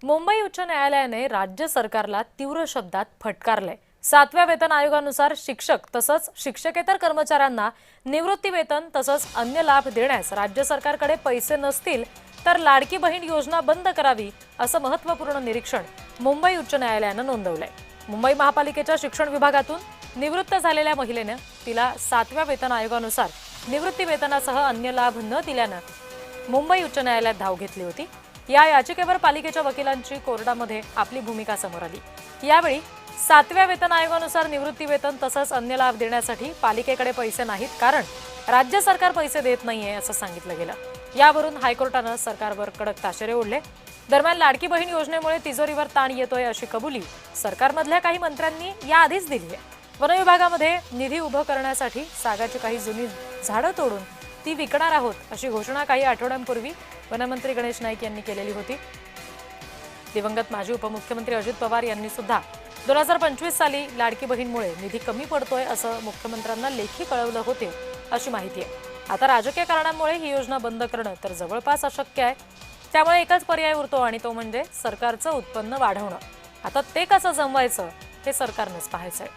मुंबई उच्च न्यायालयाने राज्य सरकारला तीव्र शब्दात फटकारलंय। 7व्या वेतन आयोगानुसार शिक्षक तसंच शिक्षकेतर कर्मचाऱ्यांना निवृत्ती वेतन तसंच अन्य लाभ देण्यास राज्य सरकारकडे पैसे नसतील तर लाडकी बहीण योजना बंद करावी असं महत्त्वपूर्ण निरीक्षण मुंबई उच्च न्यायालयाने नोंदवलंय। मुंबई महापालिकेच्या शिक्षण विभागातून निवृत्त झालेल्या महिलेने तिला 7व्या वेतन आयोगानुसार निवृत्ती वेतनासह अन्य लाभ न दिल्यानं मुंबई उच्च न्यायालयात धाव घेतली होती। या याचिकेवर पालिकेच्या वकिलांची कोर्टामध्ये आपली भूमिका समोर आली। यावेळी 7व्या वेतन आयोगानुसार निवृत्ती वेतन तसंच अन्य लाभ देण्यासाठी पालिकेकडे पैसे नाहीत, कारण राज्य सरकार पैसे देत नाहीये असं सांगितलं गेलं। यावरून हायकोर्टानं सरकारवर कडक ताशेरे ओढले। दरम्यान लाडकी बहीण योजनेमुळे तिजोरीवर ताण येतोय अशी कबुली सरकारमधल्या काही मंत्र्यांनी याआधीच दिली आहे। वन विभागामध्ये निधी उभं करण्यासाठी सागाची काही जुनी झाडं तोडून ती विकणार आहोत अशी घोषणा काही आठवड्यांपूर्वी वनमंत्री गणेश नाईक यांनी केलेली होती। दिवंगत माजी उपमुख्यमंत्री अजित पवार यांनी सुद्धा 2025 साली लाडकी बहीणमुळे निधी कमी पडतोय असं मुख्यमंत्र्यांना लेखी कळवलं होते अशी माहिती आहे। आता राजकीय कारणांमुळे ही योजना बंद करणं तर जवळपास अशक्य आहे। त्यामुळे एकच पर्याय उरतो आणि तो म्हणजे सरकारचं उत्पन्न वाढवणं। आता ते कसं जमवायचं हे सरकारनेच पाहायचंय।